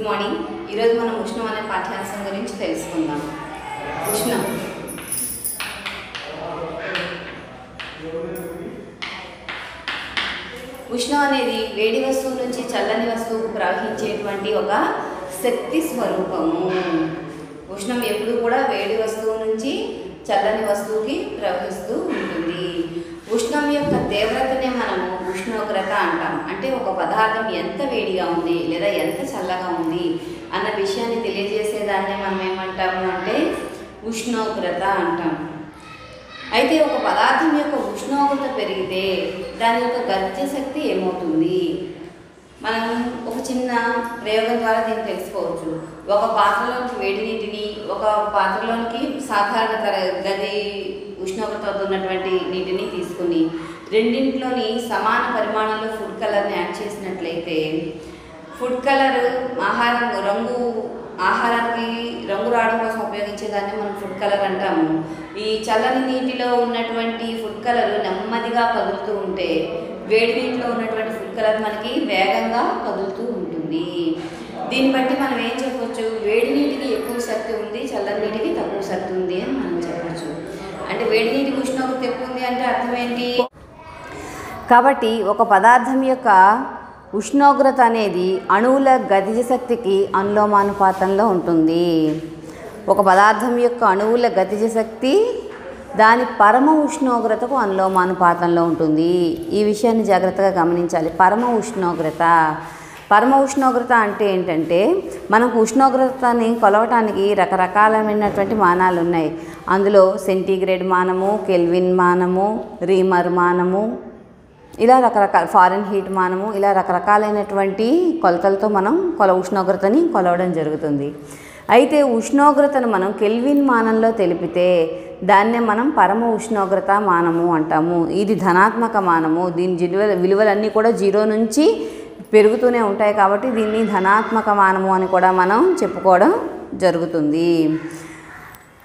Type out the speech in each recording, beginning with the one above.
Good morning. ఈరోజు మనం ఉష్ణం అనే పాఠ్యాంశం గురించి తెలుసుకుందాం. ఉష్ణం ఉష్ణం అనేది వేడి వస్తువు నుంచి చల్లని వస్తువుకు ప్రవహించేటువంటి ఒక శక్తి స్వరూపము. ఉష్ణం ఎప్పుడు కూడా వేడి వస్తువు నుంచి చల్లని వస్తువుకి ప్రవహిస్తూ ఉంటుంది. ఉష్ణం యొక్క తీవ్రతనే మనము ఉష్ణోగ్రత అంటాం. అంటే ఒక పదార్థం ఎంత వేడిగా ఉంది లేదా ఎంత చల్లగా ఉంది అన్న విషయాన్ని తెలియజేసేదాన్నే మనం ఏమంటాము అంటే ఉష్ణోగ్రత అంటాం. అయితే ఒక పదార్థం యొక్క ఉష్ణోగ్రత పెరిగితే దాని యొక్క గరిష్ట శక్తి ఏమవుతుంది? మనం ఒక చిన్న ప్రయోగం ద్వారా దీన్ని తెలుసుకోవచ్చు. ఒక పాత్రలోనికి వేడి నీటిని, ఒక పాత్రలోనికి సాధారణ గది ఉష్ణోగ్రత ఉన్నటువంటి నీటిని తీసుకుని రెండింటిలోని సమాన పరిమాణంలో ఫుడ్ కలర్ని యాడ్ చేసినట్లయితే ఫుడ్ కలర్ ఆహారానికి రంగు రావడం కోసం ఉపయోగించేదాన్ని మనం ఫుడ్ కలర్ అంటాము. ఈ చల్లని నీటిలో ఉన్నటువంటి ఫుడ్ కలర్ నెమ్మదిగా కదులుతూ ఉంటే వేడి నీటిలో ఉన్నటువంటి ఫుడ్ కలర్ మనకి వేగంగా కదులుతూ ఉంటుంది. దీన్ని బట్టి మనం ఏం చెప్పవచ్చు? వేడి నీటికి ఎక్కువ శక్తి ఉంది, చల్లని నీటికి తక్కువ శక్తి ఉంది అని మనం చెప్పచ్చు. అంటే వేడి నీటికి ఉష్ణోగ్రత ఎక్కువ ఉంది అంటే అర్థం ఏంటి? కాబట్టి ఒక పదార్థం యొక్క ఉష్ణోగ్రత అనేది అణువుల గతిజ శక్తికి అనులోమానుపాతంలో ఉంటుంది. ఒక పదార్థం యొక్క అణువుల గతిజ శక్తి దాని పరమ ఉష్ణోగ్రతకు అనులోమానుపాతంలో ఉంటుంది. ఈ విషయాన్ని జాగ్రత్తగా గమనించాలి. పరమ ఉష్ణోగ్రత అంటే ఏంటంటే మనకు ఉష్ణోగ్రతని కొలవటానికి రకరకాలైనటువంటి మానాలు ఉన్నాయి. అందులో సెంటీగ్రేడ్ మానము, కెల్విన్ మానము, రీమర్ మానము, ఇలా రకరకాల ఫారెన్ హీట్ మానము, ఇలా రకరకాలైనటువంటి కొలతలతో మనం ఉష్ణోగ్రతని కొలవడం జరుగుతుంది. అయితే ఉష్ణోగ్రతను మనం కెల్విన్ మానంలో తెలిపితే దాన్నే మనం పరమ ఉష్ణోగ్రత మానము అంటాము. ఇది ధనాత్మక మానము. దీని విలువలన్నీ కూడా 0 నుంచి పెరుగుతూనే ఉంటాయి కాబట్టి దీన్ని ధనాత్మక మానము అని కూడా మనం చెప్పుకోవడం జరుగుతుంది.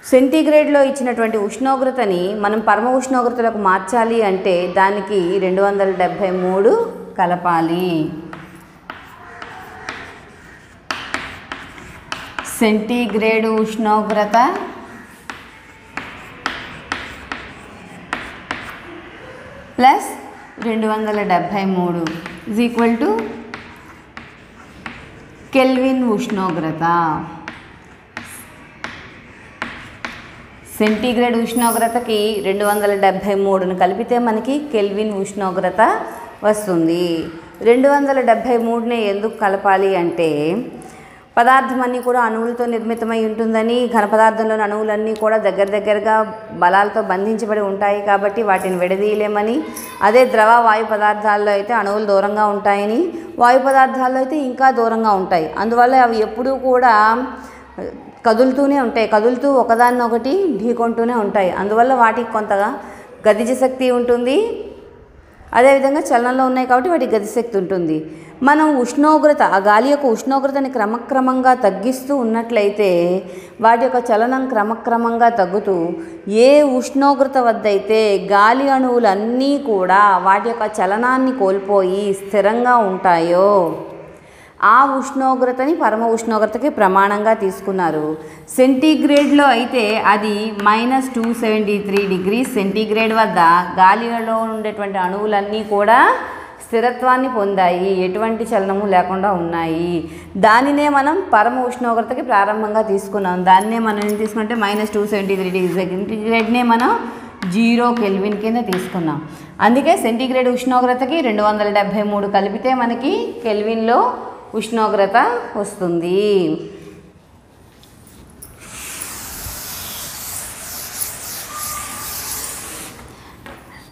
సెంటీగ్రేడ్లో ఇచ్చినటువంటి ఉష్ణోగ్రతని మనం పరమ ఉష్ణోగ్రతలకు మార్చాలి అంటే దానికి 273 కలపాలి. సెంటీగ్రేడ్ ఉష్ణోగ్రత plus 273 is equal to kelvin ఉష్ణోగ్రత. సెంటీగ్రేడ్ ఉష్ణోగ్రతకి 273ను కలిపితే మనకి కెల్విన్ ఉష్ణోగ్రత వస్తుంది. 273ని ఎందుకు కలపాలి అంటే పదార్థం అన్నీ కూడా అణువులతో నిర్మితమై ఉంటుందని, ఘన పదార్థంలోని అణువులన్నీ కూడా దగ్గరగా బలాలతో బంధించబడి ఉంటాయి కాబట్టి వాటిని విడదీయలేమని, అదే ద్రవ వాయు పదార్థాల్లో అయితే అణువులు దూరంగా ఉంటాయని, వాయు పదార్థాల్లో అయితే ఇంకా దూరంగా ఉంటాయి. అందువల్ల అవి ఎప్పుడూ కూడా కదులుతూనే ఉంటాయి, కదులుతూ ఒకదాన్నొకటి ఢీకొంటూనే ఉంటాయి. అందువల్ల వాటికి కొంతగా గతిజ శక్తి ఉంటుంది, అదేవిధంగా చలనంలో ఉన్నాయి కాబట్టి వాటికి గతిశక్తి ఉంటుంది. మనం ఉష్ణోగ్రత, ఆ గాలి యొక్క ఉష్ణోగ్రతని క్రమక్రమంగా తగ్గిస్తూ ఉన్నట్లయితే వాటి యొక్క చలనం క్రమక్రమంగా తగ్గుతూ ఏ ఉష్ణోగ్రత వద్ద అయితే గాలి అణువులన్నీ కూడా వాటి యొక్క చలనాన్ని కోల్పోయి స్థిరంగా ఉంటాయో ఆ ఉష్ణోగ్రతని పరమ ఉష్ణోగ్రతకి ప్రమాణంగా తీసుకున్నారు. సెంటీగ్రేడ్లో అయితే అది -273 డిగ్రీస్ సెంటీగ్రేడ్ వద్ద గాలిలో ఉండేటువంటి అణువులన్నీ కూడా స్థిరత్వాన్ని పొందాయి, ఎటువంటి చలనము లేకుండా ఉన్నాయి. దానినే మనం పరమ ఉష్ణోగ్రతకి ప్రారంభంగా తీసుకున్నాం. దాన్నే మనం ఏం తీసుకుంటే -273 డిగ్రీ సెంటీగ్రేడ్నే మనం 0 కెల్విన్ కింద తీసుకున్నాం. అందుకే సెంటీగ్రేడ్ ఉష్ణోగ్రతకి 273 కలిపితే మనకి కెల్విన్లో ఉష్ణోగ్రత వస్తుంది.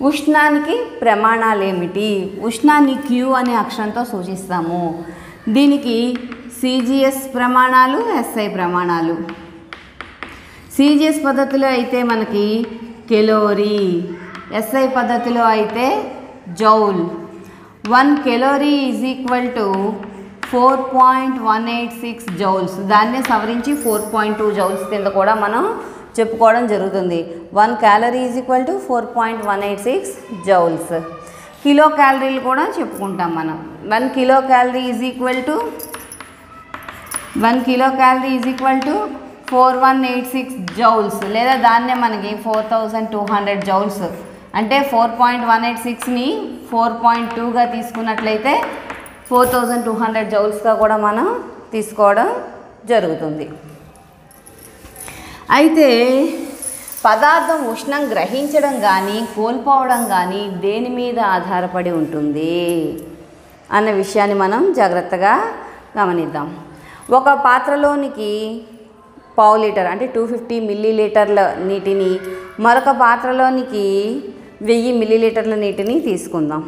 ఉష్ణానికి ప్రమాణాలు ఏమిటి? ఉష్ణాన్ని Q అనే అక్షరంతో సూచిస్తాము. దీనికి CGS ప్రమాణాలు, SI ప్రమాణాలు. CGS పద్ధతిలో అయితే మనకి కెలోరీ, SI పద్ధతిలో అయితే joule. 1 calorie is equal to 4.186 joules. దాన్నే సవరించి 4.2 జౌల్స్ కింద కూడా మనం చెప్పుకోవడం జరుగుతుంది. 1 calorie is equal to 4.186 joules. Kilo క్యాలరీలు కూడా చెప్పుకుంటాం మనం. 1 kilo calorie is equal to 1 kilo calorie is equal to 4186 joules, లేదా దాన్నే మనకి 4200 జౌల్స్ అంటే 4.186ని 4.2గా తీసుకున్నట్లయితే 4200 జౌల్స్గా కూడా మనం తీసుకోవడం జరుగుతుంది. అయితే పదార్థం ఉష్ణం గ్రహించడం కానీ కోల్పోవడం కానీ దేని మీద ఆధారపడి ఉంటుంది అన్న విషయాన్ని మనం జాగ్రత్తగా గమనిద్దాం. ఒక పాత్రలోనికి పావు లీటర్ అంటే 250 మిల్లీలీటర్ల నీటిని మరొక పాత్రలోనికి 1000 మిల్లీలీటర్ల నీటిని తీసుకుందాం.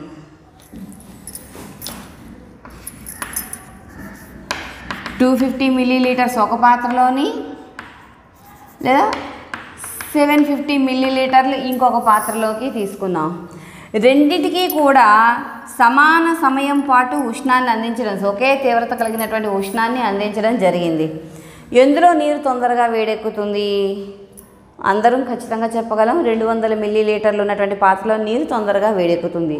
250 మిల్లీలీటర్స్ ఒక పాత్రలోని, లేదా 750 మిల్లీలీటర్లు ఇంకొక పాత్రలోకి తీసుకున్నాం. రెండిటికి కూడా సమాన సమయం పాటు ఉష్ణాన్ని అందించడం, ఒకే తీవ్రత కలిగినటువంటి ఉష్ణాన్ని అందించడం జరిగింది. ఎందులో నీరు తొందరగా వేడెక్కుతుంది? అందరం ఖచ్చితంగా చెప్పగలం 200 మిల్లీలీటర్లు ఉన్నటువంటి పాత్రలో నీరు తొందరగా వేడెక్కుతుంది.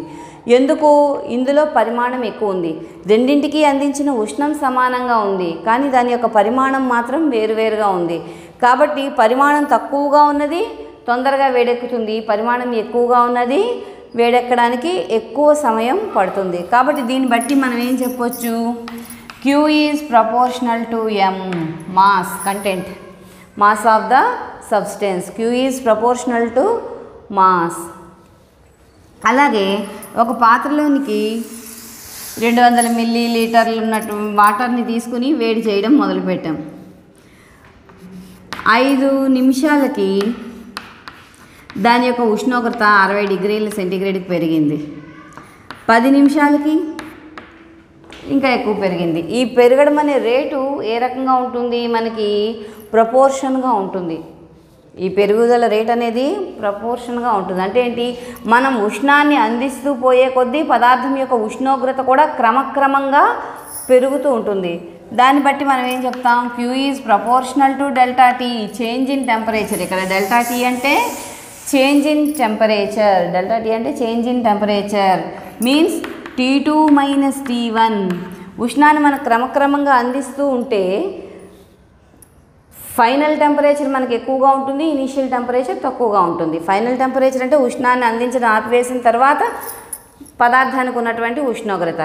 ఎందుకు? ఇందులో పరిమాణం ఎక్కువ ఉంది. రెండింటికి అందించిన ఉష్ణం సమానంగా ఉంది, కానీ దాని యొక్క పరిమాణం మాత్రం వేరువేరుగా ఉంది. కాబట్టి పరిమాణం తక్కువగా ఉన్నది తొందరగా వేడెక్కుతుంది, పరిమాణం ఎక్కువగా ఉన్నది వేడెక్కడానికి ఎక్కువ సమయం పడుతుంది. కాబట్టి దీన్ని బట్టి మనం ఏం చెప్పొచ్చు? Q is proportional to M, mass content, mass of the substance. Q is proportional to mass. అలాగే ఒక పాత్రలోనికి 200 మిల్లీలీటర్లు ఉన్నట్టు వాటర్ని తీసుకుని వేడి చేయడం మొదలుపెట్టాం. 5 నిమిషాలకి దాని యొక్క ఉష్ణోగ్రత 60 డిగ్రీల సెంటీగ్రేడ్కి పెరిగింది. 10 నిమిషాలకి ఇంకా ఎక్కువ పెరిగింది. ఈ పెరగడం అనే రేటు ఏ రకంగా ఉంటుంది? మనకి ప్రపోర్షన్గా ఉంటుంది. ఈ పెరుగుదల రేట్ అనేది ప్రపోర్షన్గా ఉంటుంది. అంటే ఏంటి? మనం ఉష్ణాన్ని అందిస్తూ పోయే కొద్దీ పదార్థం యొక్క ఉష్ణోగ్రత కూడా క్రమక్రమంగా పెరుగుతూ ఉంటుంది. దాన్ని బట్టి మనం ఏం చెప్తాం? Q is proportional to delta T, change in temperature. ఇక్కడ డెల్టా T అంటే change in temperature, delta T అంటే change in temperature means T2 minus T1. ఉష్ణాన్ని మనం క్రమక్రమంగా అందిస్తూ ఉంటే ఫైనల్ టెంపరేచర్ మనకి ఎక్కువగా ఉంటుంది, ఇనీషియల్ టెంపరేచర్ తక్కువగా ఉంటుంది. ఫైనల్ టెంపరేచర్ అంటే ఉష్ణాన్ని అందించడం ఆపివేసిన తర్వాత పదార్థానికి ఉన్నటువంటి ఉష్ణోగ్రత.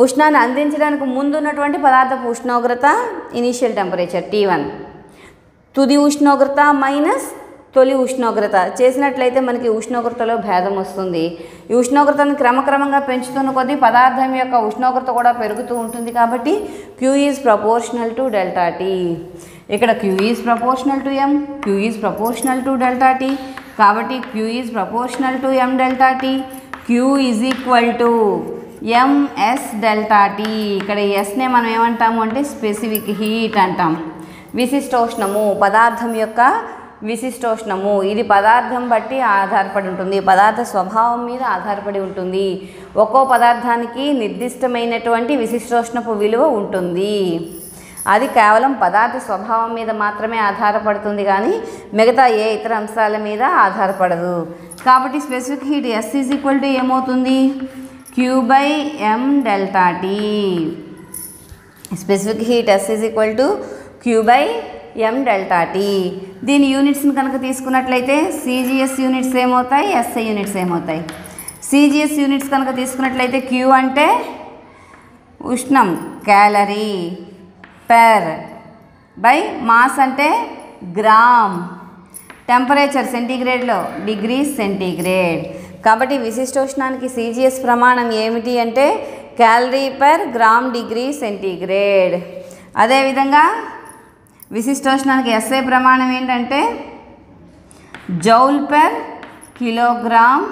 ఉష్ణాన్ని అందించడానికి ముందు ఉన్నటువంటి పదార్థపు ఉష్ణోగ్రత ఇనీషియల్ టెంపరేచర్ T1. తుది ఉష్ణోగ్రత మైనస్ తొలి ఉష్ణోగ్రత చేసినట్లయితే మనకి ఉష్ణోగ్రతలో భేదం వస్తుంది. ఈ ఉష్ణోగ్రతను క్రమక్రమంగా పెంచుతున్న కొద్దీ పదార్థం యొక్క ఉష్ణోగ్రత కూడా పెరుగుతూ ఉంటుంది. కాబట్టి Q is proportional to delta T. ఇక్కడ Q is proportional to M, Q is proportional to delta T. కాబట్టి Q is proportional to M delta T. Q is equal to MS delta T. ఇక్కడ ఎస్నే మనం ఏమంటాము అంటే specific heat అంటాం. విశిష్టోష్ణము, పదార్థం యొక్క విశిష్టోష్ణము. ఇది పదార్థం బట్టి ఆధారపడి ఉంటుంది, పదార్థ స్వభావం మీద ఆధారపడి ఉంటుంది. ఒక్కో పదార్థానికి నిర్దిష్టమైనటువంటి విశిష్టోష్ణపు విలువ ఉంటుంది. అది కేవలం పదార్థ స్వభావం మీద మాత్రమే ఆధారపడుతుంది, కానీ మిగతా ఏ ఇతర అంశాల మీద ఆధారపడదు. కాబట్టి specific heat S is equal to ఏమవుతుంది? Q/M delta T. Specific heat S is equal to Q/M delta T. దీని యూనిట్స్ని కనుక తీసుకున్నట్లయితే CGS యూనిట్స్ ఏమవుతాయి, SI యూనిట్స్ ఏమవుతాయి? CGS యూనిట్స్ కనుక తీసుకున్నట్లయితే Q అంటే ఉష్ణం క్యాలరీ per బై మాస్ అంటే గ్రామ్, టెంపరేచర్ సెంటీగ్రేడ్లో డిగ్రీ సెంటీగ్రేడ్. కాబట్టి విశిష్టోష్ణానికి CGS ప్రమాణం ఏమిటి అంటే calorie per gram degree centigrade. అదేవిధంగా విశిష్టోష్ణానికి SI ప్రమాణం ఏంటంటే joule per kilogram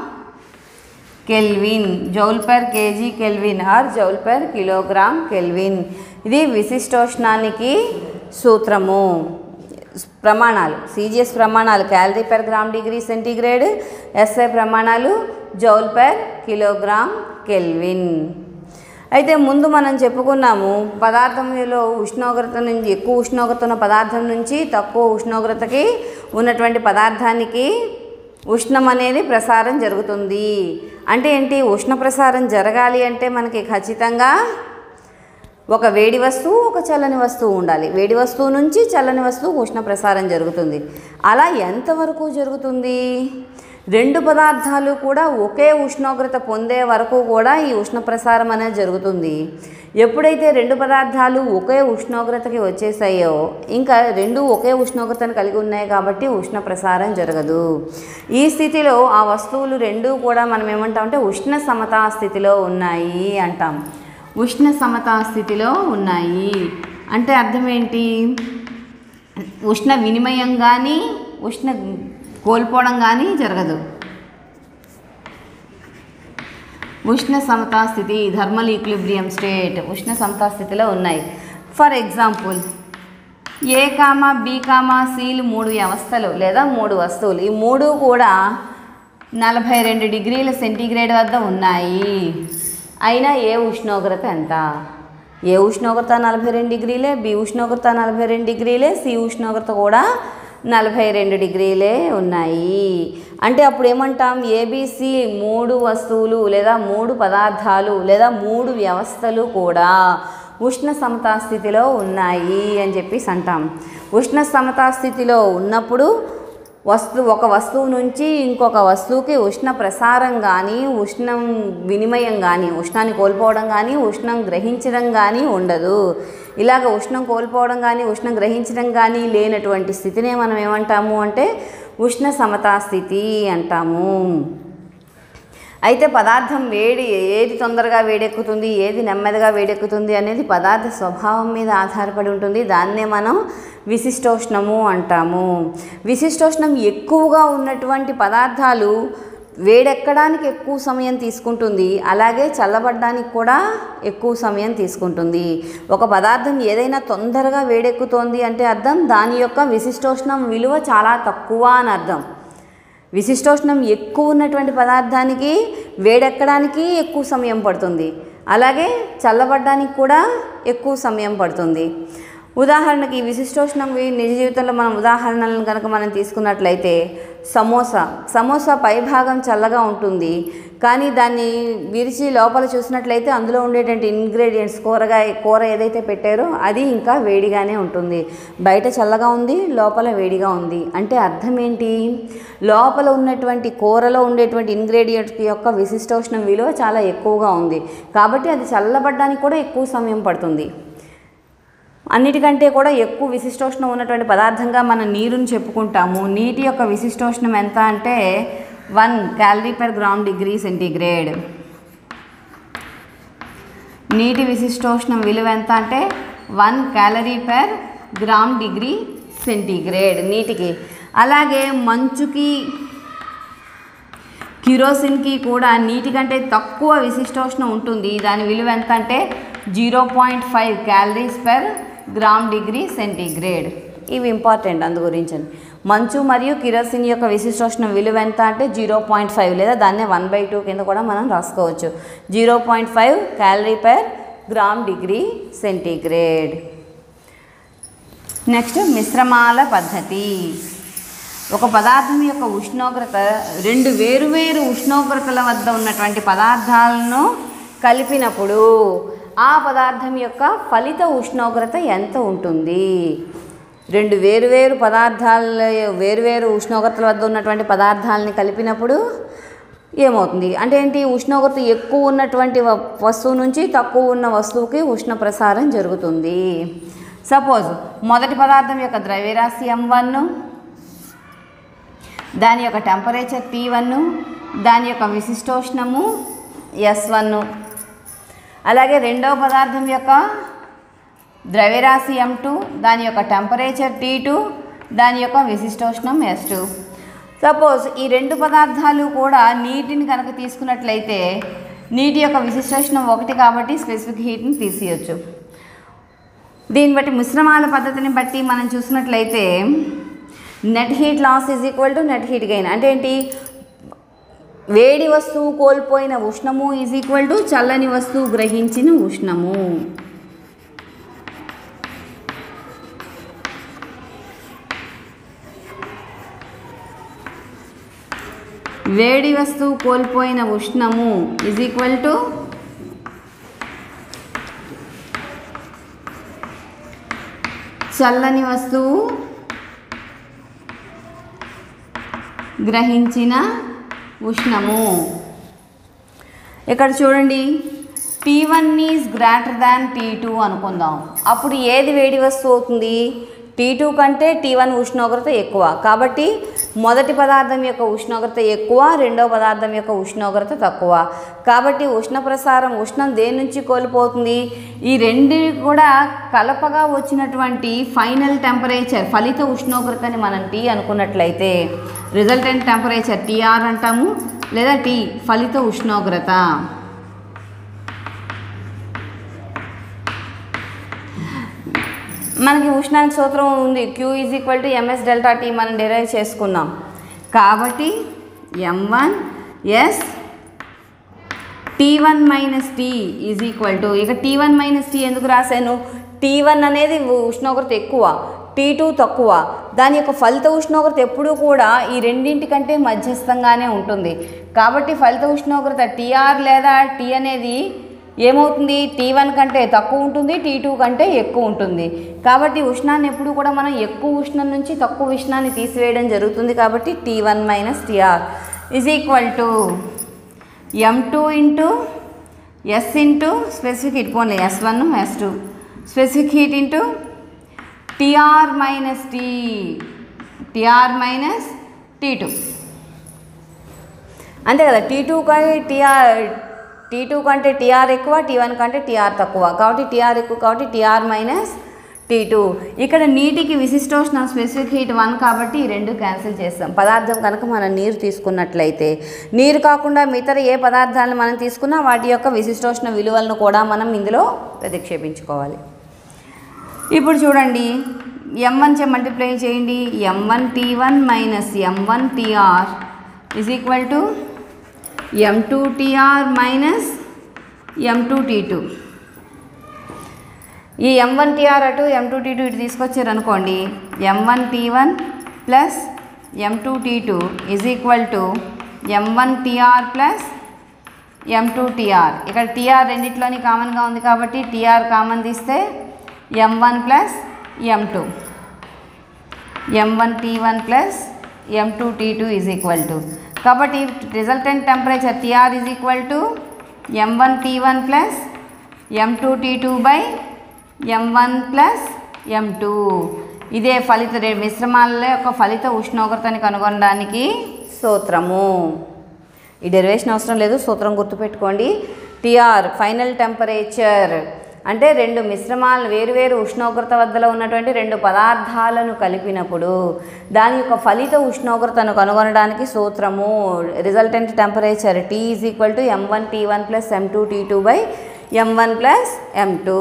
kelvin, joule per KG kelvin or joule per kilogram kelvin. ఇది విశిష్టోష్ణానికి సూత్రము. ప్రమాణాలు CGS ప్రమాణాలు calorie per gram degree centigrade, SI ప్రమాణాలు జౌల్ పర్ కిలోగ్రామ్ కెల్విన్. అయితే ముందు మనం చెప్పుకున్నాము పదార్థంలో ఉష్ణోగ్రత నుంచి ఎక్కువ ఉష్ణోగ్రత ఉన్న పదార్థం నుంచి తక్కువ ఉష్ణోగ్రతకి ఉన్నటువంటి పదార్థానికి ఉష్ణం అనేది ప్రసారం జరుగుతుంది. అంటే ఏంటి? ఉష్ణ ప్రసారం జరగాలి అంటే మనకి ఖచ్చితంగా ఒక వేడి వస్తువు ఒక చల్లని వస్తువు ఉండాలి. వేడి వస్తువు నుంచి చల్లని వస్తువు ఉష్ణ ప్రసారం జరుగుతుంది. అలా ఎంతవరకు జరుగుతుంది? రెండు పదార్థాలు కూడా ఒకే ఉష్ణోగ్రత పొందే వరకు కూడా ఈ ఉష్ణ ప్రసారం అనేది జరుగుతుంది. ఎప్పుడైతే రెండు పదార్థాలు ఒకే ఉష్ణోగ్రతకి వచ్చేసాయో ఇంకా రెండు ఒకే ఉష్ణోగ్రతను కలిగి ఉన్నాయి కాబట్టి ఉష్ణ ప్రసారం జరగదు. ఈ స్థితిలో ఆ వస్తువులు రెండూ కూడా మనం ఏమంటామంటే ఉష్ణ సమతా స్థితిలో ఉన్నాయి అంటాం. ఉష్ణ సమతా స్థితిలో ఉన్నాయి అంటే అర్థం ఏంటి? ఉష్ణ వినిమయం కానీ ఉష్ణ కోల్పోవడం కానీ జరగదు. ఉష్ణ సమతా స్థితి, థర్మల్ ఈక్విలిబ్రియం స్టేట్, ఉష్ణ సమతా స్థితిలో ఉన్నాయి. For example A comma B comma సిలు 3 వ్యవస్థలు లేదా 3 వస్తువులు, ఈ 3 కూడా 42 డిగ్రీల సెంటీగ్రేడ్ వద్ద ఉన్నాయి. అయినా ఏ ఉష్ణోగ్రత ఎంత? ఏ ఉష్ణోగ్రత 42 డిగ్రీలే, బి ఉష్ణోగ్రత 42 డిగ్రీలే, సి ఉష్ణోగ్రత కూడా 42 డిగ్రీలే ఉన్నాయి. అంటే అప్పుడు ఏమంటాం? ఏబిసి 3 వస్తువులు లేదా 3 పదార్థాలు లేదా 3 వ్యవస్థలు కూడా ఉష్ణ సమతా స్థితిలో ఉన్నాయి అని చెప్పేసి అంటాం. ఉష్ణ సమతా స్థితిలో ఉన్నప్పుడు ఒక వస్తువు నుంచి ఇంకొక వస్తువుకి ఉష్ణ ప్రసారం కానీ ఉష్ణం వినిమయం కానీ ఉష్ణాన్ని కోల్పోవడం కానీ ఉష్ణం గ్రహించడం కానీ ఉండదు. ఇలాగ ఉష్ణం కోల్పోవడం కానీ ఉష్ణం గ్రహించడం కానీ లేనటువంటి స్థితినే మనం ఏమంటాము అంటే ఉష్ణ సమతా స్థితి అంటాము. అయితే పదార్థం ఏది తొందరగా వేడెక్కుతుంది, ఏది నెమ్మదిగా వేడెక్కుతుంది అనేది పదార్థ స్వభావం మీద ఆధారపడి ఉంటుంది. దాన్నే మనం విశిష్టోష్ణము అంటాము. విశిష్టోష్ణం ఎక్కువగా ఉన్నటువంటి పదార్థాలు వేడెక్కడానికి ఎక్కువ సమయం తీసుకుంటుంది, అలాగే చల్లబడడానికి కూడా ఎక్కువ సమయం తీసుకుంటుంది. ఒక పదార్థం ఏదైనా తొందరగా వేడెక్కుతోంది అంటే అర్థం దాని యొక్క విశిష్టోష్ణం విలువ చాలా తక్కువ అని అర్థం. విశిష్టోష్ణం ఎక్కువ ఉన్నటువంటి పదార్థానికి వేడెక్కడానికి ఎక్కువ సమయం పడుతుంది, అలాగే చల్లబడడానికి కూడా ఎక్కువ సమయం పడుతుంది. ఉదాహరణకి విశిష్టోష్ణం నిజ జీవితంలో మనం ఉదాహరణలను కనుక మనం తీసుకున్నట్లయితే సమోసా పైభాగం చల్లగా ఉంటుంది, కానీ దాన్ని విరిచి లోపల చూసినట్లయితే అందులో ఉండేటువంటి ఇంగ్రీడియంట్స్ కూర ఏదైతే పెట్టారో అది ఇంకా వేడిగానే ఉంటుంది. బయట చల్లగా ఉంది, లోపల వేడిగా ఉంది. అంటే అర్థం ఏంటి? లోపల ఉన్నటువంటి కూరలో ఉండేటువంటి ఇంగ్రీడియంట్స్ యొక్క విశిష్టోష్ణం విలువ చాలా ఎక్కువగా ఉంది, కాబట్టి అది చల్లబడడానికి కూడా ఎక్కువ సమయం పడుతుంది. అన్నిటికంటే కూడా ఎక్కువ విశిష్టోష్ణం ఉన్నటువంటి పదార్థంగా మనం నీరుని చెప్పుకుంటాము. నీటి యొక్క విశిష్టోష్ణం ఎంత అంటే 1 calorie per gram degree centigrade. నీటి విశిష్టోష్ణం విలువ ఎంత అంటే 1 calorie per gram degree centigrade నీటికి. అలాగే మంచుకి కిరోసిన్కి కూడా నీటి కంటే తక్కువ విశిష్టోష్ణం ఉంటుంది. దాని విలువ ఎంత అంటే 0.5 calories per gram degree centigrade. ఇవి ఇంపార్టెంట్ అందు గురించి. మంచు మరియు కిరోసిన్ యొక్క విశిష్టోష్ణం విలువ ఎంత అంటే 0.5 లేదా దాన్నే 1/2 కింద కూడా మనం రాసుకోవచ్చు. 0.5 calorie per gram degree centigrade. Next మిశ్రమాల పద్ధతి. ఒక పదార్థం యొక్క ఉష్ణోగ్రత 2 వేరువేరు ఉష్ణోగ్రతల వద్ద ఉన్నటువంటి పదార్థాలను కలిపినప్పుడు ఆ పదార్థం యొక్క ఫలిత ఉష్ణోగ్రత ఎంత ఉంటుంది? 2 వేరువేరు పదార్థాల వేరువేరు ఉష్ణోగ్రతల వద్ద ఉన్నటువంటి పదార్థాలని కలిపినప్పుడు ఏమవుతుంది అంటే ఏంటి? ఉష్ణోగ్రత ఎక్కువ ఉన్నటువంటి వస్తువు నుంచి తక్కువ ఉన్న వస్తువుకి ఉష్ణ ప్రసారం జరుగుతుంది. సపోజ్ మొదటి పదార్థం యొక్క ద్రవ్యరాశి m1, దాని యొక్క టెంపరేచర్ T1, దాని యొక్క విశిష్టోష్ణము S1. అలాగే రెండవ పదార్థం యొక్క ద్రవ్యరాశి m2, దాని యొక్క టెంపరేచర్ T2, దాని యొక్క విశిష్టోష్ణం S2. సపోజ్ ఈ 2 పదార్థాలు కూడా నీటిని కనుక తీసుకున్నట్లయితే నీటి యొక్క విశిష్టోష్ణం 1 కాబట్టి స్పెసిఫిక్ హీట్ని తీసేయచ్చు. దీన్ని బట్టి మిశ్రమాల పద్ధతిని బట్టి మనం చూసినట్లయితే net heat loss is equal to net heat gain. అంటే ఏంటి? వేడి వస్తువు కోల్పోయిన ఉష్ణము ఈజ్ ఈక్వల్ టు చల్లని వస్తువు గ్రహించిన ఉష్ణము. వేడి వస్తువు కోల్పోయిన ఉష్ణము ఈజ్ ఈక్వల్ టు చల్లని వస్తువు గ్రహించిన ఉష్ణము. ఇక్కడ చూడండి, T1 is greater than T2 అనుకుందాం. అప్పుడు ఏది వేడి వస్తువు అవుతుంది? T2 కంటే T1 ఉష్ణోగ్రత ఎక్కువ. కాబట్టి మొదటి పదార్థం యొక్క ఉష్ణోగ్రత ఎక్కువ, రెండవ పదార్థం యొక్క ఉష్ణోగ్రత తక్కువ. కాబట్టి ఉష్ణ ప్రసారం, ఉష్ణం దేని నుంచి కోల్పోతుంది? ఈ రెండు కూడా కలపగా వచ్చినటువంటి ఫైనల్ టెంపరేచర్, ఫలిత ఉష్ణోగ్రతని మనం T అనుకున్నట్లయితే రిజల్టెంట్ టెంపరేచర్ TR అంటాము, లేదా T ఫలిత ఉష్ణోగ్రత. మనకి ఉష్ణానికి సూత్రం ఉంది, Q = ms డెల్టా T మనం డిరైవ్ చేసుకున్నాం. కాబట్టి m1 s T1 - T ఇక T1 - T ఎందుకు రాశాను? T1 అనేది ఉష్ణోగ్రత ఎక్కువ, T2 తక్కువ. దాని యొక్క ఫలిత ఉష్ణోగ్రత ఎప్పుడూ కూడా ఈ రెండింటికంటే మధ్యస్థంగానే ఉంటుంది. కాబట్టి ఫలిత ఉష్ణోగ్రత TR లేదా T అనేది ఏమవుతుంది? T1 కంటే తక్కువ ఉంటుంది, T2 కంటే ఎక్కువ ఉంటుంది. కాబట్టి ఉష్ణాన్ని ఎప్పుడు కూడా మనం ఎక్కువ ఉష్ణం నుంచి తక్కువ ఉష్ణాన్ని తీసివేయడం జరుగుతుంది. కాబట్టి T1 - TR m2 × s × specific heat, పోనీ S1 S2 specific heat into TR - T2 అంతే కదా. T2 కంటే TR ఎక్కువ, T1 కంటే TR తక్కువ. కాబట్టి TR ఎక్కువ, కాబట్టి TR - T2. ఇక్కడ నీటికి విశిష్టోష్ణం స్పెసిఫిక్ హీట్ 1 కాబట్టి ఈ రెండు క్యాన్సిల్ చేస్తాం. పదార్థం కనుక మనం నీరు తీసుకున్నట్లయితే, నీరు కాకుండా మిగతా ఏ పదార్థాలను మనం తీసుకున్నా వాటి యొక్క విశిష్టోష్ణ విలువలను కూడా మనం ఇందులో ప్రతిక్షేపించుకోవాలి. ఇప్పుడు చూడండి, m1 చే మల్టిప్లై చేయండి. m1 T1 - m1 TR m2 TR - m2 T2. ఈ m1 TR అటు m2 T2 ఇటు తీసుకొచ్చారనుకోండి, m1 T1 + m2 T2 m1 TR + m2 TR. ఇక్కడ TR రెండిట్లోని కామన్గా ఉంది కాబట్టి TR కామన్ తీస్తే m1 + m2, m1 T1 + m2 T2 కాబట్టి resultant temperature TR m1 T1 + m2 T2 m1 + m2. ఇదే ఫలిత మిశ్రమాల యొక్క ఫలిత ఉష్ణోగ్రతని కనుగొనడానికి సూత్రము. ఈ డెరివేషన్ అవసరం లేదు, సూత్రం గుర్తుపెట్టుకోండి. TR ఫైనల్ టెంపరేచర్ అంటే రెండు మిశ్రమాలు వేరువేరు ఉష్ణోగ్రత వద్దలో ఉన్నటువంటి రెండు పదార్థాలను కలిపినప్పుడు దాని యొక్క ఫలిత ఉష్ణోగ్రతను కనుగొనడానికి సూత్రము. Resultant temperature T m1 T1 + m2 T2 m1 + m2.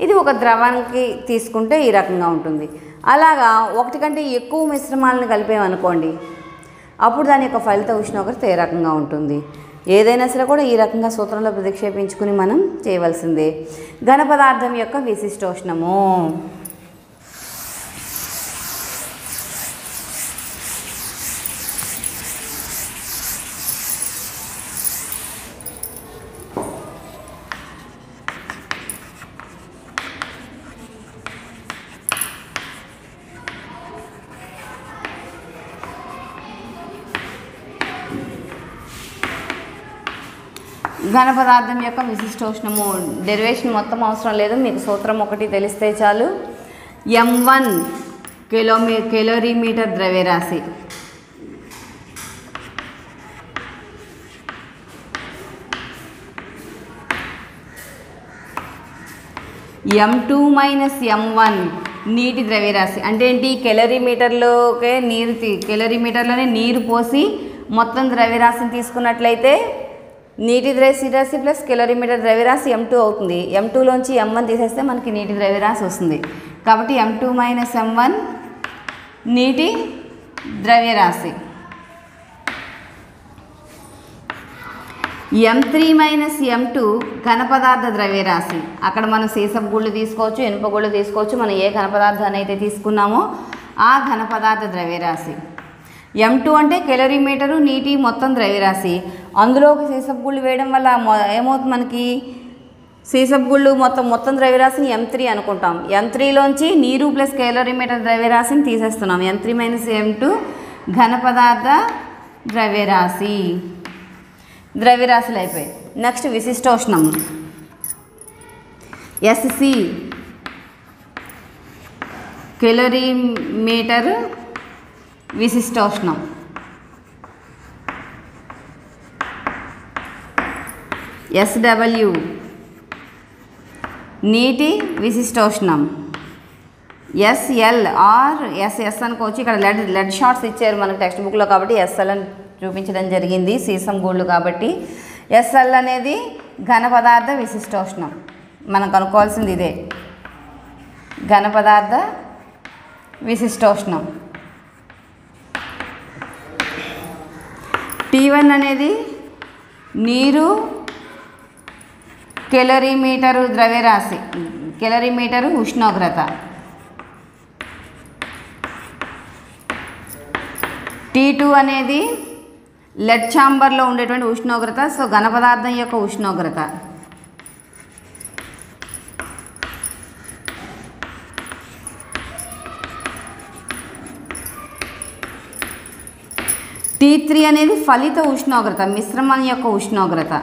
ఇది ఒక ద్రవానికి తీసుకుంటే ఈ రకంగా ఉంటుంది. అలాగా ఒకటి కంటే ఎక్కువ మిశ్రమాలను కలిపేమనుకోండి, అప్పుడు దాని యొక్క ఫలిత ఉష్ణోగ్రత ఏ రకంగా ఉంటుంది? ఏదైనా సరే కూడా ఈ రకంగా సూత్రంలో ప్రతిక్షేపించుకుని మనం చేయవలసిందే. ఘన పదార్థం యొక్క విశిష్టోష్ణము. ఘన పదార్థం యొక్క విశిష్టోష్ణము డెరివేషన్ మొత్తం అవసరం లేదు, మీకు సూత్రం ఒకటి తెలిస్తే చాలు. m1 కిలోరీమీటర్ ద్రవ్యరాశి, m2 - m1 నీటి ద్రవ్యరాశి. అంటే ఏంటి? కెలోరీమీటర్లోనే నీరు పోసి మొత్తం ద్రవ్యరాశిని తీసుకున్నట్లయితే నీటి ద్రవ్యరాశి ప్లస్ కిలోమీటర్ ద్రవ్యరాశి m2 అవుతుంది. m2లోంచి m1 తీసేస్తే మనకి నీటి ద్రవ్యరాశి వస్తుంది. కాబట్టి m2 - m1 నీటి ద్రవ్యరాశి. m3 - m2 ఘన పదార్థ ద్రవ్యరాశి. అక్కడ మనం సీసపు గుళ్ళు తీసుకోవచ్చు, ఇనుప గుళ్ళు తీసుకోవచ్చు. మనం ఏ ఘన పదార్థాన్ని అయితే తీసుకున్నామో ఆ ఘన పదార్థ ద్రవ్యరాశి. m2 అంటే కిలోమీటరు నీటి మొత్తం ద్రవ్యరాశి. అందులోకి సీసపు గుళ్ళు వేయడం వల్ల ఏమవుతుంది? మనకి సీసపు గుళ్ళు మొత్తం ద్రవ్యరాశిని M3 అనుకుంటాం. M3లోంచి నీరు ప్లస్ కేలరీమీటర్ ద్రవ్యరాశిని తీసేస్తున్నాం. M3 - M2 ఘన పదార్థ ద్రవ్యరాశులు అయిపోయాయి. నెక్స్ట్ విశిష్టోష్ణం SC కేలరీమీటర్ విశిష్టోష్ణం. SW నీటి విశిష్టోష్ణం. SL ఆర్ SS అనుకోవచ్చు. ఇక్కడ లెడ్ షార్ట్స్ ఇచ్చారు మనకు టెక్స్ట్ బుక్లో కాబట్టి SL అని చూపించడం జరిగింది, సీసం గూళ్ళు కాబట్టి. SL అనేది ఘన పదార్థ విశిష్టోష్ణం. మనం కనుక్కోవాల్సింది ఇదే, ఘన పదార్థ విశిష్టోష్ణం. T1 అనేది నీరు కేలరీమీటరు ద్రవ్యరాశి, కేలరీమీటరు ఉష్ణోగ్రత. T2 అనేది లెడ్ ఛాంబర్లో ఉండేటువంటి ఉష్ణోగ్రత, సో ఘన పదార్థం యొక్క ఉష్ణోగ్రత. T3 అనేది ఫలిత ఉష్ణోగ్రత, మిశ్రమం యొక్క ఉష్ణోగ్రత.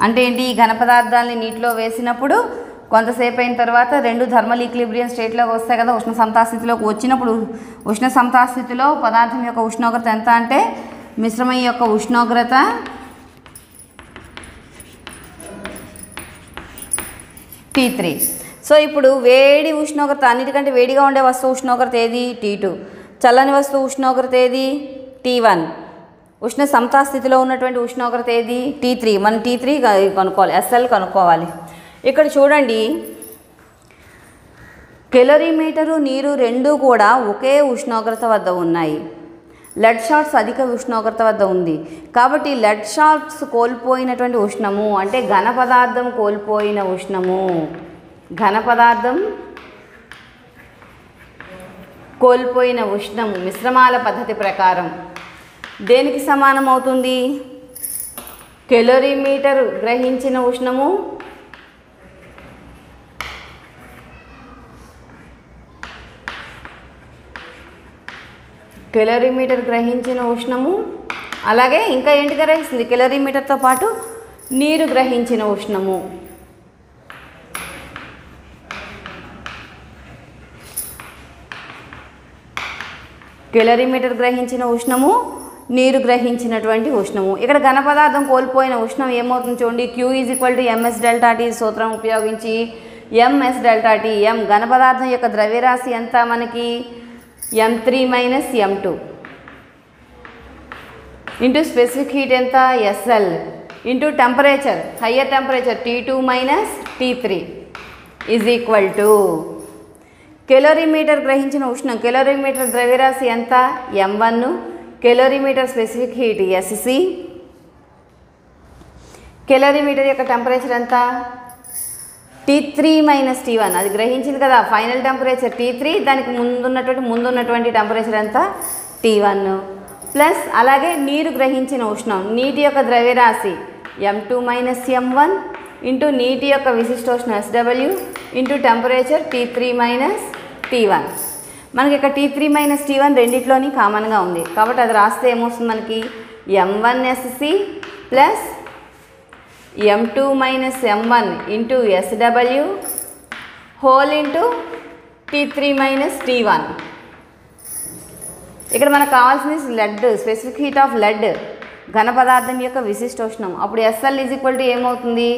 అంటే ఏంటి, ఈ ఘన పదార్థాలని నీటిలో వేసినప్పుడు కొంతసేపు అయిన తర్వాత రెండు థర్మల్ ఈక్విలిబ్రియం స్టేట్లోకి వస్తాయి కదా, ఉష్ణ సమతాస్థితిలోకి వచ్చినప్పుడు ఉష్ణ సమతాస్థితిలో పదార్థం యొక్క ఉష్ణోగ్రత ఎంత అంటే మిశ్రమం యొక్క ఉష్ణోగ్రత T3. సో ఇప్పుడు వేడి ఉష్ణోగ్రత, అన్నిటికంటే వేడిగా ఉండే వస్తువు ఉష్ణోగ్రత ఏది? T2. చల్లని వస్తువు ఉష్ణోగ్రత ఏది? T1. ఉష్ణ సమతాస్థితిలో ఉన్నటువంటి ఉష్ణోగ్రత ఏది? T3. మనం T3 కనుక్కోవాలి, SL కనుక్కోవాలి. ఇక్కడ చూడండి, కేలరీమీటరు నీరు రెండూ కూడా ఒకే ఉష్ణోగ్రత వద్ద ఉన్నాయి. లెడ్ షార్ట్స్ అధిక ఉష్ణోగ్రత వద్ద ఉంది కాబట్టి లెడ్ షార్ట్స్ కోల్పోయినటువంటి ఉష్ణము అంటే ఘన పదార్థం కోల్పోయిన ఉష్ణము, ఘన పదార్థం కోల్పోయిన ఉష్ణము మిశ్రమాల పద్ధతి ప్రకారం దేనికి సమానం అవుతుంది? కేలరీమీటర్ గ్రహించిన ఉష్ణము అలాగే ఇంకా ఏంటి గ్రహిస్తుంది? కేలరీమీటర్తో పాటు నీరు గ్రహించిన ఉష్ణము. కేలరీమీటర్ గ్రహించిన ఉష్ణము, నీరు గ్రహించినటువంటి ఉష్ణము. ఇక్కడ ఘన పదార్థం కోల్పోయిన ఉష్ణం ఏమవుతుంది చూడండి, Q = ms ∆T సూత్రం ఉపయోగించి ms ∆T. m ఘన పదార్థం యొక్క ద్రవ్యరాశి ఎంత మనకి? M3 - M2 into specific heat ఎంత? SL into temperature, higher temperature T2 - T3 = calorimeter గ్రహించిన ఉష్ణం, కేలరీమీటర్ ద్రవ్యరాశి ఎంత? M1, calorimeter specific heat SC, calorimeter యొక్క టెంపరేచర్ ఎంత? T3 - T1. అది గ్రహించింది కదా ఫైనల్ టెంపరేచర్ T3, దానికి ముందున్నటువంటి టెంపరేచర్ ఎంత? T1 ప్లస్ అలాగే నీరు గ్రహించిన ఉష్ణం, నీటి యొక్క ద్రవ్యరాశి M2 - M1 ఇంటూ నీటి యొక్క విశిష్టోష్ణం SW into temperature T3 - T1. మనకి ఇక్కడ T3 - T1 రెండిట్లోని కామన్గా ఉంది కాబట్టి అది రాస్తే ఏమొస్తుంది మనకి? M1 SC plus M2 - M1 into SW whole into T3 - T1. ఇక్కడ మనకు కావాల్సింది lead, specific heat of lead, ఘన పదార్థం యొక్క విశిష్టోష్ణం. అప్పుడు SL = ఏమవుతుంది?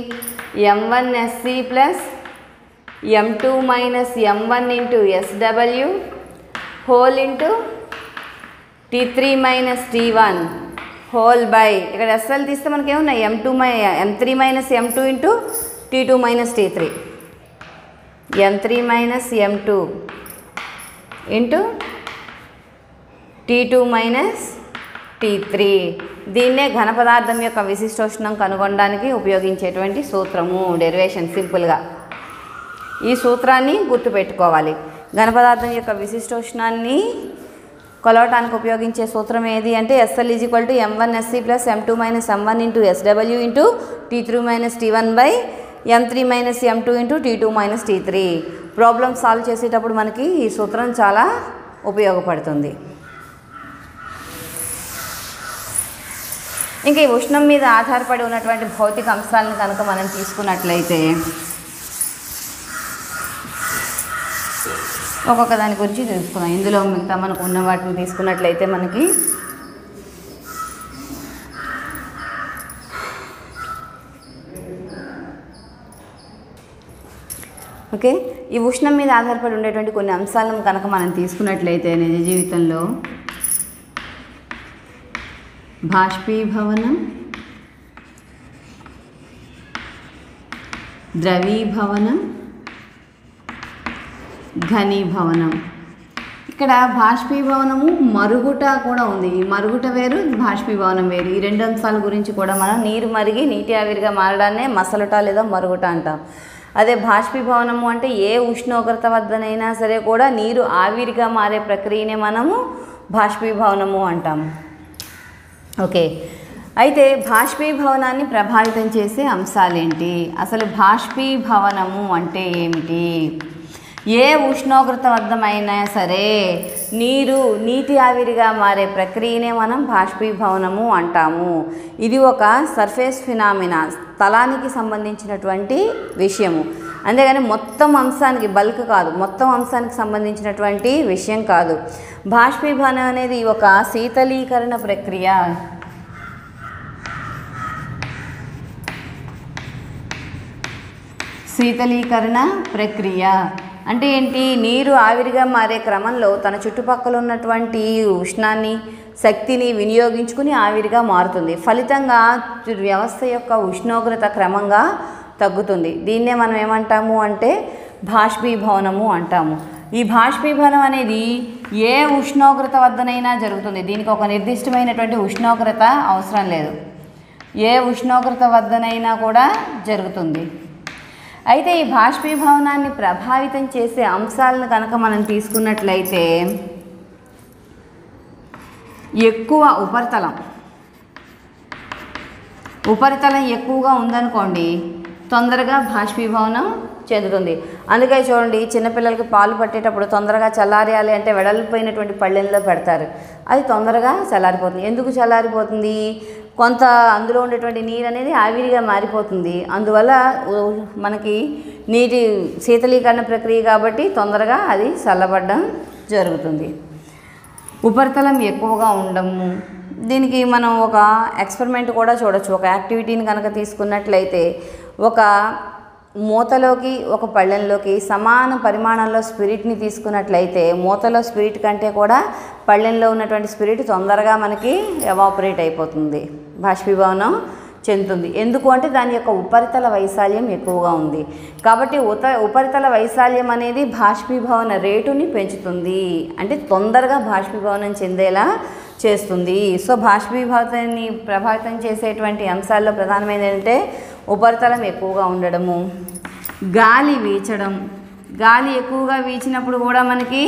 M1 SC plus M2 - M1 into SW whole into T3 - T1 whole by, ఇక్కడ SL తీస్తే మనకి ఏమున్నాయి? M3 - M2 into T2 - T3, M3 - M2 into T2 - T3. దీన్నే ఘన పదార్థం యొక్క విశిష్టోష్ణం కనుగొనడానికి ఉపయోగించేటువంటి సూత్రము, డెరివేషన్. సింపుల్గా ఈ సూత్రాన్ని గుర్తుపెట్టుకోవాలి. ఘన పదార్థం యొక్క విశిష్టోష్ణాన్ని కొలవటానికి ఉపయోగించే సూత్రం ఏది అంటే SL = m1sc + m2 - m1 × SW × T3 - T1 / m3 - m2 × T2 - T3. Problem solve చేసేటప్పుడు మనకి ఈ సూత్రం చాలా ఉపయోగపడుతుంది. ఇంకా ఈ ఉష్ణం మీద ఆధారపడి ఉన్నటువంటి భౌతిక అంశాలను కనుక మనం తీసుకున్నట్లయితే ఒక్కొక్క దాని గురించి తెలుసుకుందాం. ఇందులో మిగతా మనకు ఉన్న వాటిని తీసుకున్నట్లయితే మనకి ఓకే, ఈ ఉష్ణం మీద ఆధారపడి ఉండేటువంటి కొన్ని అంశాలను కనుక మనం తీసుకున్నట్లయితే నిజ జీవితంలో బాష్పీభవనం, ద్రవీభవనం, ఘనీభవనం. ఇక్కడ బాష్పీభవనము మరుగుట కూడా ఉంది. ఈ మరుగుట వేరు, బాష్పీభవనం వేరు. ఈ రెండు అంశాల గురించి కూడా మనం నీరు మరిగి నీటి ఆవిరిగా మారడాన్నే మసలుట లేదా మరుగుట అంటాం. అదే బాష్పీభవనము అంటే ఏ ఉష్ణోగ్రత వద్దనైనా సరే కూడా నీరు ఆవిరిగా మారే ప్రక్రియనే మనము బాష్పీభవనము అంటాము. ఓకే, అయితే బాష్పీభవనాన్ని ప్రభావితం చేసే అంశాలేంటి? అసలు బాష్పీభవనము అంటే ఏమిటి? ఏ ఉష్ణోగ్రత వద్దమైనా సరే నీటి ఆవిరిగా మారే ప్రక్రియనే మనం బాష్పీభవనము అంటాము. ఇది ఒక సర్ఫేస్ ఫినామినా, స్థలానికి సంబంధించినటువంటి విషయము. అంతేగాని మొత్తం అంశానికి, బల్క్ కాదు, మొత్తం అంశానికి సంబంధించినటువంటి విషయం కాదు. బాష్పీభవనం అనేది ఒక శీతలీకరణ ప్రక్రియ. శీతలీకరణ ప్రక్రియ అంటే ఏంటి? నీరు ఆవిరిగా మారే క్రమంలో తన చుట్టుపక్కల ఉన్నటువంటి ఉష్ణాన్ని, శక్తిని వినియోగించుకుని ఆవిరిగా మారుతుంది. ఫలితంగా వ్యవస్థ యొక్క ఉష్ణోగ్రత క్రమంగా తగ్గుతుంది. దీన్నే మనం ఏమంటాము అంటే బాష్పీభవనము అంటాము. ఈ బాష్పీభవనం అనేది ఏ ఉష్ణోగ్రత వద్దనైనా జరుగుతుంది. దీనికి ఒక నిర్దిష్టమైనటువంటి ఉష్ణోగ్రత అవసరం లేదు. ఏ ఉష్ణోగ్రత వద్దనైనా కూడా జరుగుతుంది. అయితే ఈ బాష్పీభవనాన్ని ప్రభావితం చేసే అంశాలను కనుక మనం తీసుకున్నట్లయితే ఎక్కువ ఉపరితలం ఎక్కువగా ఉందనుకోండి, తొందరగా బాష్పీభవనం చెందుతుంది. అందుకే చూడండి, చిన్నపిల్లలకి పాలు పట్టేటప్పుడు తొందరగా చల్లారేయాలి అంటే వెడల్పోయినటువంటి పళ్ళెంలో పెడతారు. అది తొందరగా చల్లారిపోతుంది. ఎందుకు చల్లారిపోతుంది? కొంత అందులో ఉండేటువంటి నీరు అనేది ఆవిరిగా మారిపోతుంది. అందువల్ల మనకి నీటి శీతలీకరణ ప్రక్రియ కాబట్టి తొందరగా అది చల్లబడడం జరుగుతుంది. ఉపరితలం ఎక్కువగా ఉండము. దీనికి మనం ఒక ఎక్స్పెరిమెంట్ కూడా చూడొచ్చు. ఒక యాక్టివిటీని కనుక తీసుకున్నట్లయితే ఒక మూతలోకి ఒక పళ్ళెంలోకి సమాన పరిమాణంలో స్పిరిట్ని తీసుకున్నట్లయితే మూతలో స్పిరిట్ కంటే కూడా పళ్ళెంలో ఉన్నటువంటి స్పిరిట్ తొందరగా మనకి ఎవాపరేట్ అయిపోతుంది, బాష్పీభవనం చెందుతుంది. ఎందుకు అంటే దాని యొక్క ఉపరితల వైశాల్యం ఎక్కువగా ఉంది. కాబట్టి ఉపరితల వైశాల్యం అనేది బాష్పీభవన రేటుని పెంచుతుంది, అంటే తొందరగా బాష్పీభవనం చెందేలా చేస్తుంది. సో బాష్పీభవనాన్ని ప్రభావితం చేసేటువంటి అంశాల్లో ప్రధానమైనది ఏంటంటే ఉపరితలం ఎక్కువగా ఉండడము, గాలి వీచడం. గాలి ఎక్కువగా వీచినప్పుడు కూడా మనకి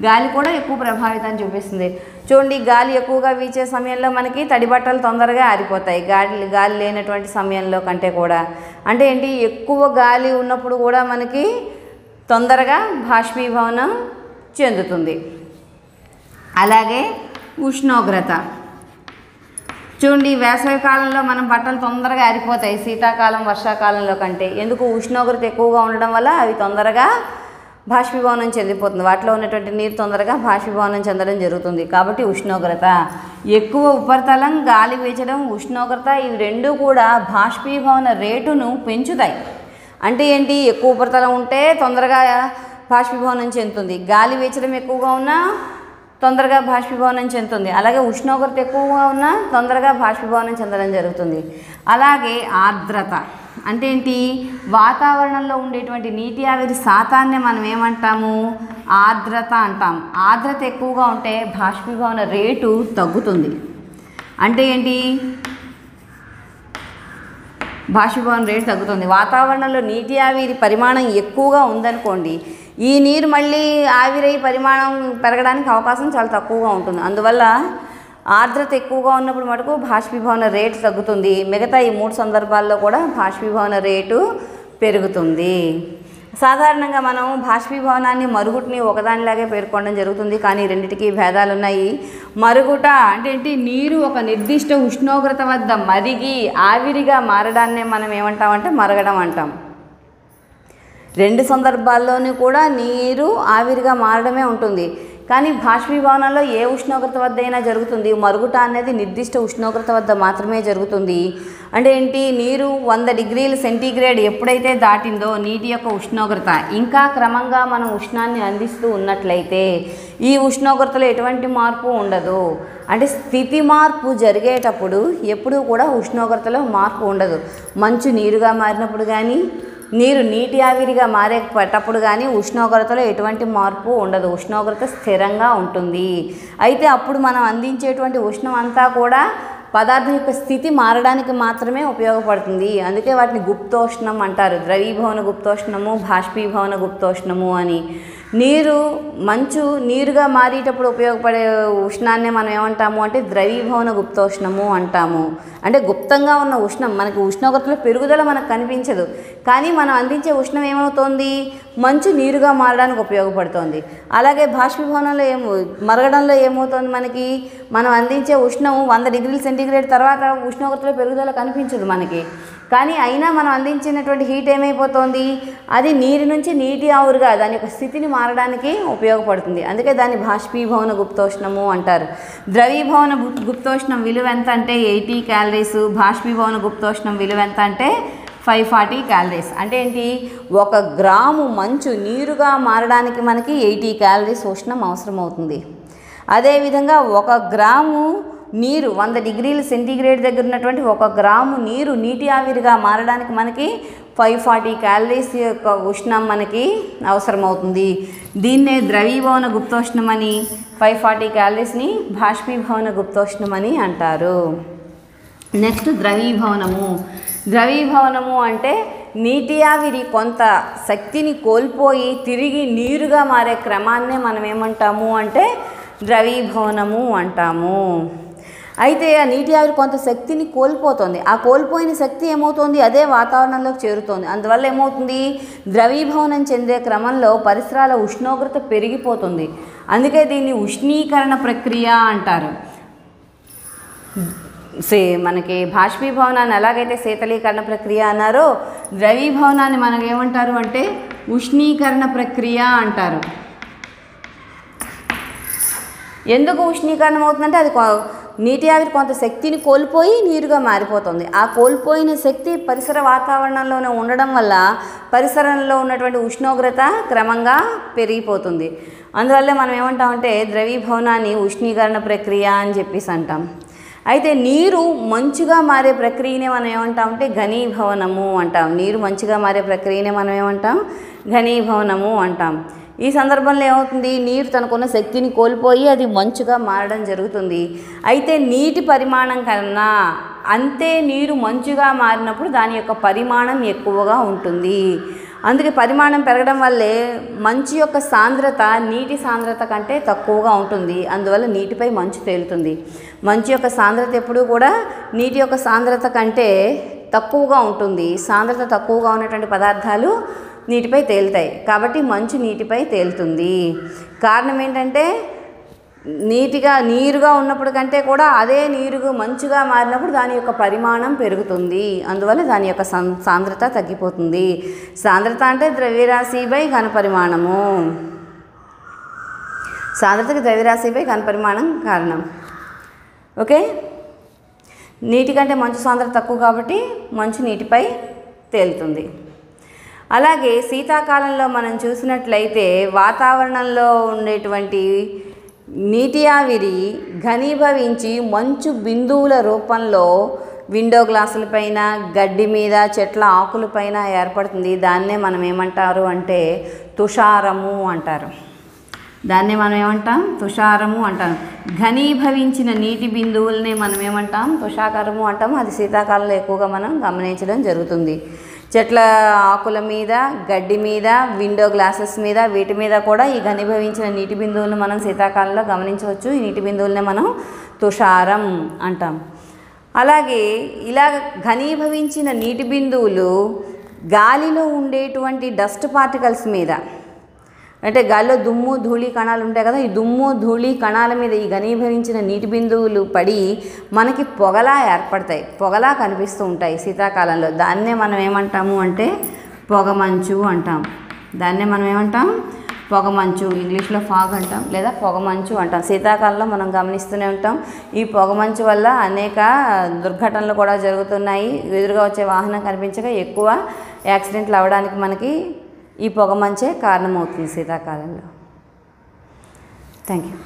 గాలి కూడా ఎక్కువ ప్రభావితం చూపిస్తుంది. చూడండి, గాలి ఎక్కువగా వీచే సమయంలో మనకి తడి బట్టలు తొందరగా ఆరిపోతాయి గాలి లేనటువంటి సమయంలో కంటే కూడా. అంటే ఏంటి? ఎక్కువ గాలి ఉన్నప్పుడు కూడా మనకి తొందరగా బాష్పీభవనం చెందుతుంది. అలాగే ఉష్ణోగ్రత. చూడండి, వేసవి కాలంలో మనం బట్టలు తొందరగా ఆరిపోతాయి శీతాకాలం, వర్షాకాలంలో కంటే. ఎందుకు? ఉష్ణోగ్రత ఎక్కువగా ఉండడం వల్ల అవి తొందరగా బాష్పీభవనం చెందిపోతుంది. వాటిలో ఉన్నటువంటి నీరు తొందరగా బాష్పీభవనం చెందడం జరుగుతుంది. కాబట్టి ఉష్ణోగ్రత, ఎక్కువ ఉపరితలం, గాలి వీచడం, ఉష్ణోగ్రత ఇవి రెండు కూడా బాష్పీభవన రేటును పెంచుతాయి. అంటే ఏంటి? ఎక్కువ ఉపరితలం ఉంటే తొందరగా బాష్పీభవనం చెందుతుంది. గాలి వీచడం ఎక్కువగా ఉన్నా తొందరగా బాష్పీభవనం చెందుతుంది. అలాగే ఉష్ణోగ్రత ఎక్కువగా ఉన్నా తొందరగా బాష్పీభవనం చెందడం జరుగుతుంది. అలాగే ఆర్ద్రత అంటే ఏంటి? వాతావరణంలో ఉండేటువంటి నీటి ఆవిరి శాతాన్ని మనం ఏమంటాము? ఆర్ద్రత అంటాం. ఆర్ద్రత ఎక్కువగా ఉంటే బాష్పీభవన రేటు తగ్గుతుంది. అంటే ఏంటి? బాష్పీభవన రేటు తగ్గుతుంది. వాతావరణంలో నీటి ఆవిరి పరిమాణం ఎక్కువగా ఉందనుకోండి, ఈ నీరు మళ్ళీ ఆవిరై పరిమాణం పెరగడానికి అవకాశం చాలా తక్కువగా ఉంటుంది. అందువల్ల ఆర్ద్రత ఎక్కువగా ఉన్నప్పుడు మటుకు బాష్పీభవన రేటు తగ్గుతుంది. మిగతా ఈ 3 సందర్భాల్లో కూడా బాష్పీభవన రేటు పెరుగుతుంది. సాధారణంగా మనం బాష్పీభవనాన్ని మరుగుటిని ఒకదానిలాగే పేర్కొనడం జరుగుతుంది, కానీ రెండిటికి భేదాలు ఉన్నాయి. మరుగుట అంటే ఏంటి? నీరు ఒక నిర్దిష్ట ఉష్ణోగ్రత వద్ద మరిగి ఆవిరిగా మారడాన్నే మనం ఏమంటామంటే మరగడం అంటాం. 2 సందర్భాల్లోనూ కూడా నీరు ఆవిరిగా మారడమే ఉంటుంది. కానీ బాష్పీభవనంలో ఏ ఉష్ణోగ్రత వద్ద అయినా జరుగుతుంది. మరుగుట అనేది నిర్దిష్ట ఉష్ణోగ్రత వద్ద మాత్రమే జరుగుతుంది. అంటే ఏంటి? నీరు 100 డిగ్రీల సెంటీగ్రేడ్ ఎప్పుడైతే దాటిందో నీటి యొక్క ఉష్ణోగ్రత, ఇంకా క్రమంగా మనం ఉష్ణాన్ని అందిస్తూ ఉన్నట్లయితే ఈ ఉష్ణోగ్రతలో ఎటువంటి మార్పు ఉండదు. అంటే స్థితి మార్పు జరిగేటప్పుడు ఎప్పుడూ కూడా ఉష్ణోగ్రతలో మార్పు ఉండదు. మంచు నీరుగా మారినప్పుడు కానీ, నీరు నీటి ఆవిరిగా మారేటప్పుడు కానీ ఉష్ణోగ్రతలో ఎటువంటి మార్పు ఉండదు. ఉష్ణోగ్రత స్థిరంగా ఉంటుంది. అయితే అప్పుడు మనం అందించేటువంటి ఉష్ణం అంతా కూడా పదార్థం యొక్క స్థితి మారడానికి మాత్రమే ఉపయోగపడుతుంది. అందుకే వాటిని గుప్తోష్ణం అంటారు. ద్రవీభవన గుప్తోష్ణము, బాష్పీభవన గుప్తోష్ణము అని. మంచు నీరుగా మారేటప్పుడు ఉపయోగపడే ఉష్ణాన్నే మనం ఏమంటాము అంటే ద్రవీభవన గుప్తోష్ణము అంటాము. అంటే గుప్తంగా ఉన్న ఉష్ణం, మనకి ఉష్ణోగ్రతలో పెరుగుదల మనకు కనిపించదు, కానీ మనం అందించే ఉష్ణం ఏమవుతోంది? మంచు నీరుగా మారడానికి ఉపయోగపడుతోంది. అలాగే బాష్పీభవనంలో మరగడంలో ఏమవుతుంది? మనం అందించే ఉష్ణం 100 డిగ్రీల సెంటీగ్రేడ్ తర్వాత ఉష్ణోగ్రతలో పెరుగుదల కనిపించదు మనకి, కానీ అయినా మనం అందించినటువంటి హీట్ ఏమైపోతుంది? అది నీరు నుంచి నీటి ఆవిరిగా దాని యొక్క స్థితిని మారడానికి ఉపయోగపడుతుంది. అందుకే దాన్ని బాష్పీభవన గుప్తోష్ణము అంటారు. ద్రవీభవన గుప్తోష్ణం విలువ ఎంత అంటే 80 క్యాలరీస్, బాష్పీభవన గుప్తోష్ణం విలువ ఎంత అంటే 540 క్యాలరీస్. అంటే ఏంటి? 1 గ్రాము మంచు నీరుగా మారడానికి మనకి 80 క్యాలరీస్ ఉష్ణం అవసరం అవుతుంది. అదేవిధంగా 1 గ్రాము నీరు 100 డిగ్రీల సెంటీగ్రేడ్ దగ్గర ఉన్నటువంటి 1 గ్రాము నీరు నీటి ఆవిరిగా మారడానికి మనకి 540 క్యాలరీస్ యొక్క ఉష్ణం మనకి అవసరమవుతుంది. దీన్నే ద్రవీభవన గుప్తోష్ణం అని, 540 క్యాలరీస్ని బాష్పీభవన గుప్తోష్ణం అని అంటారు. నెక్స్ట్ ద్రవీభవనము. ద్రవీభవనము అంటే నీటి ఆవిరి కొంత శక్తిని కోల్పోయి తిరిగి నీరుగా మారే క్రమాన్నే మనం ఏమంటాము అంటే ద్రవీభవనము అంటాము. అయితే ఆ నీటి ఆవిరి కొంత శక్తిని కోల్పోతుంది. ఆ కోల్పోయిన శక్తి ఏమవుతుంది? అదే వాతావరణంలోకి చేరుతోంది. అందువల్ల ఏమవుతుంది? ద్రవీభవనం చెందే క్రమంలో పరిసరాల ఉష్ణోగ్రత పెరిగిపోతుంది. అందుకే దీన్ని ఉష్ణీకరణ ప్రక్రియ అంటారు. మనకి బాష్పీభవనాన్ని ఎలాగైతే శీతలీకరణ ప్రక్రియ అన్నారో, ద్రవీభవనాన్ని మనకు ఏమంటారు అంటే ఉష్ణీకరణ ప్రక్రియ అంటారు. ఎందుకు ఉష్ణీకరణం అవుతుందంటే అది నీటి ఆవిరి కొంత శక్తిని కోల్పోయి నీరుగా మారిపోతుంది. ఆ కోల్పోయిన శక్తి పరిసర వాతావరణంలోనే ఉండడం వల్ల పరిసరంలో ఉన్నటువంటి ఉష్ణోగ్రత క్రమంగా పెరిగిపోతుంది. అందువల్ల మనం ఏమంటామంటే ద్రవీభవనాన్ని ఉష్ణీకరణ ప్రక్రియ అని చెప్పేసి అంటాం. అయితే నీరు మంచుగా మారే ప్రక్రియనే మనం ఏమంటామంటే ఘనీభవనము అంటాం. నీరు మంచుగా మారే ప్రక్రియనే మనం ఏమంటాం? ఘనీభవనము అంటాం. ఈ సందర్భంలో ఏమవుతుంది? నీరు తనకున్న శక్తిని కోల్పోయి అది మంచుగా మారడం జరుగుతుంది. అయితే నీటి పరిమాణం కన్నా అంతే నీరు మంచుగా మారినప్పుడు దాని యొక్క పరిమాణం ఎక్కువగా ఉంటుంది. అందుకే పరిమాణం పెరగడం వల్లే మంచు యొక్క సాంద్రత నీటి సాంద్రత కంటే తక్కువగా ఉంటుంది. అందువల్ల నీటిపై మంచు తేలుతుంది. మంచు యొక్క సాంద్రత ఎప్పుడూ కూడా నీటి యొక్క సాంద్రత కంటే తక్కువగా ఉంటుంది. సాంద్రత తక్కువగా ఉన్నటువంటి పదార్థాలు నీటిపై తేలుతాయి. కాబట్టి మంచు నీటిపై తేలుతుంది. కారణం ఏంటంటే నీరుగా ఉన్నప్పుడు కంటే కూడా అదే నీరు మంచుగా మారినప్పుడు దాని యొక్క పరిమాణం పెరుగుతుంది. అందువల్ల దాని యొక్క సాంద్రత తగ్గిపోతుంది. సాంద్రత అంటే ద్రవ్యరాశి బై ఘనపరిమాణము. సాంద్రతకి ద్రవ్యరాశి బై ఘనపరిమాణం కారణం. ఓకే, నీటి కంటే మంచు సాంద్రత తక్కువ కాబట్టి మంచు నీటిపై తేలుతుంది. అలాగే శీతాకాలంలో మనం చూసినట్లయితే వాతావరణంలో ఉండేటువంటి నీటి ఆవిరి ఘనీభవించి మంచు బిందువుల రూపంలో విండో గ్లాసులపైన, గడ్డి మీద, చెట్ల ఆకులపైన ఏర్పడుతుంది. దాన్నే మనం ఏమంటారు అంటే తుషారము అంటారు. దాన్నే మనం ఏమంటాం? తుషారము అంటాం. ఘనీభవించిన నీటి బిందువుల్ని మనం ఏమంటాం? తుషాకారము అంటాము. అది శీతాకాలంలో ఎక్కువగా మనం గమనించడం జరుగుతుంది. చెట్ల ఆకుల మీద, గడ్డి మీద, విండో గ్లాసెస్ మీద, వీటి మీద కూడా ఈ ఘనీభవించిన నీటి బిందువులను మనం శీతాకాలంలో గమనించవచ్చు. ఈ నీటి బిందువులనే మనం తుషారం అంటాం. అలాగే ఇలా ఘనీభవించిన నీటి బిందువులు గాలిలో ఉండేటువంటి డస్ట్ పార్టికల్స్ మీద, అంటే గాలిలో దుమ్ము ధూళి కణాలు ఉంటాయి కదా, ఈ దుమ్ము ధూళి కణాల మీద ఈ ఘనీభవించిన నీటి బిందువులు పడి మనకి పొగలా ఏర్పడతాయి, పొగలా కనిపిస్తూ ఉంటాయి శీతాకాలంలో. దాన్నే మనం ఏమంటాము అంటే పొగమంచు అంటాం. దాన్నే మనం ఏమంటాం? పొగమంచు. ఇంగ్లీష్లో ఫాగ్ అంటాం లేదా పొగమంచు అంటాం. శీతాకాలంలో మనం గమనిస్తూనే ఉంటాం. ఈ పొగమంచు వల్ల అనేక దుర్ఘటనలు కూడా జరుగుతున్నాయి. ఎదురుగా వచ్చే వాహనం కనిపించక ఎక్కువ యాక్సిడెంట్లు అవ్వడానికి మనకి ఈ పొగమంచే కారణమవుతుంది శీతాకాలంలో. Thank you.